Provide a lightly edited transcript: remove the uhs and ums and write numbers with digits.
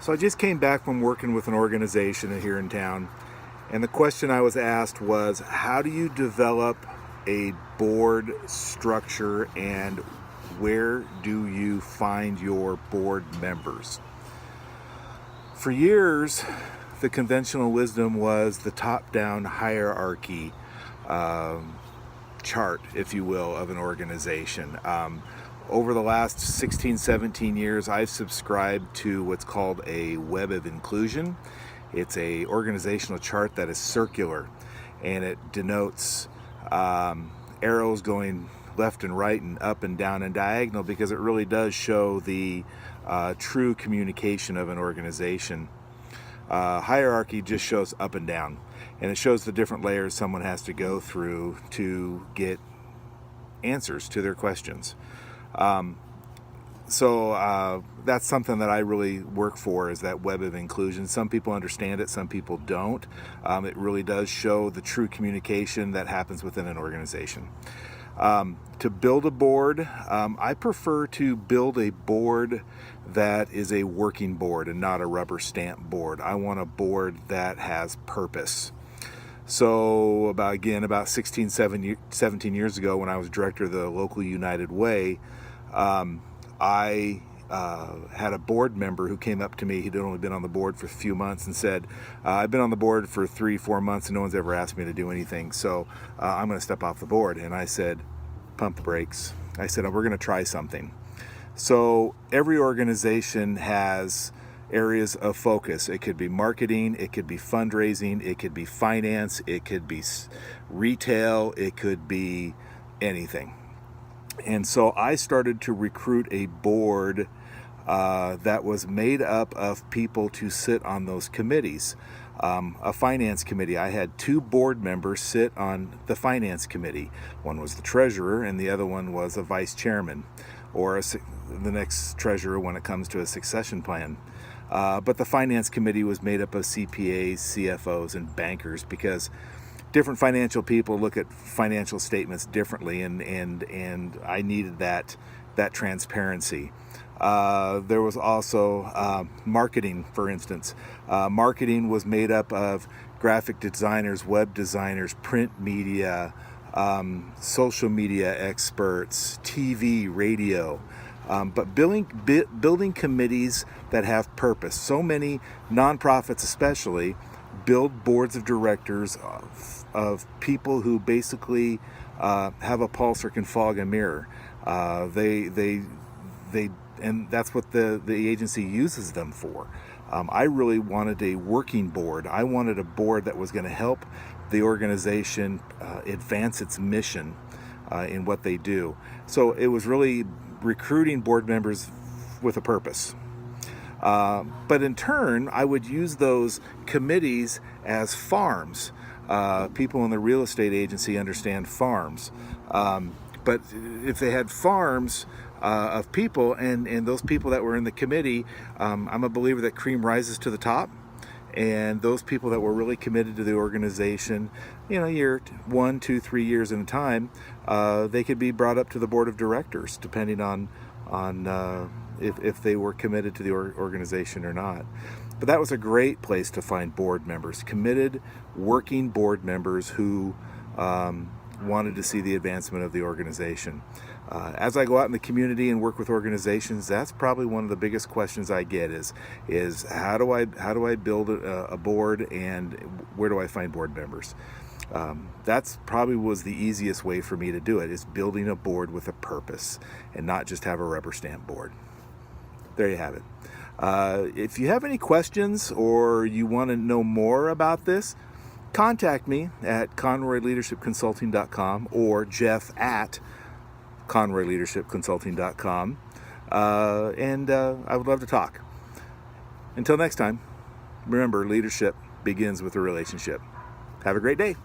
So I just came back from working with an organization here in town, and the question I was asked was, how do you develop a board structure and where do you find your board members? For years, the conventional wisdom was the top-down hierarchy chart, if you will, of an organization. Over the last 16, 17 years, I've subscribed to what's called a web of inclusion. It's a organizational chart that is circular, and it denotes arrows going left and right and up and down and diagonal, because it really does show the true communication of an organization. Hierarchy just shows up and down, and it shows the different layers someone has to go through to get answers to their questions. So that's something that I really work for, is that web of inclusion. Some people understand it, some people don't. It really does show the true communication that happens within an organization. To build a board, I prefer to build a board that is a working board and not a rubber stamp board. I want a board that has purpose. So about 16, 17 years ago, when I was director of the local United Way, I had a board member who came up to me. He'd only been on the board for a few months and said, I've been on the board for 3-4 months and no one's ever asked me to do anything, so I'm going to step off the board. And I said, pump the brakes. I said, we're going to try something. So every organization has areas of focus. It could be marketing, it could be fundraising, it could be finance, it could be retail, it could be anything. And so I started to recruit a board that was made up of people to sit on those committees. A finance committee. I had 2 board members sit on the finance committee. One was the treasurer and the other one was a vice chairman, or the next treasurer when it comes to a succession plan. But the finance committee was made up of CPAs, CFOs, and bankers, because different financial people look at financial statements differently, and I needed that transparency. There was also marketing, for instance. Marketing was made up of graphic designers, web designers, print media, social media experts, TV, radio. But building committees that have purpose. So many nonprofits especially build boards of directors of people who basically have a pulse or can fog a mirror. And that's what the agency uses them for. I really wanted a working board. I wanted a board that was going to help the organization advance its mission in what they do. So it was really recruiting board members with a purpose. But in turn, I would use those committees as farms. People in the real estate agency understand farms. But if they had farms of people, and those people that were in the committee, I'm a believer that cream rises to the top. And those people that were really committed to the organization, year 1, 2, 3 years at a time, they could be brought up to the board of directors, depending on if they were committed to the organization or not. But that was a great place to find board members, committed, working board members who wanted to see the advancement of the organization. As I go out in the community and work with organizations, that's probably one of the biggest questions I get is how do I build a board, and where do I find board members? That's probably was the easiest way for me to do it, is building a board with a purpose and not just have a rubber stamp board. There you have it. If you have any questions or you want to know more about this, contact me at conroyleadershipconsulting.com or Jeff at conroyleadershipconsulting.com, and I would love to talk. Until next time, remember, leadership begins with a relationship. Have a great day.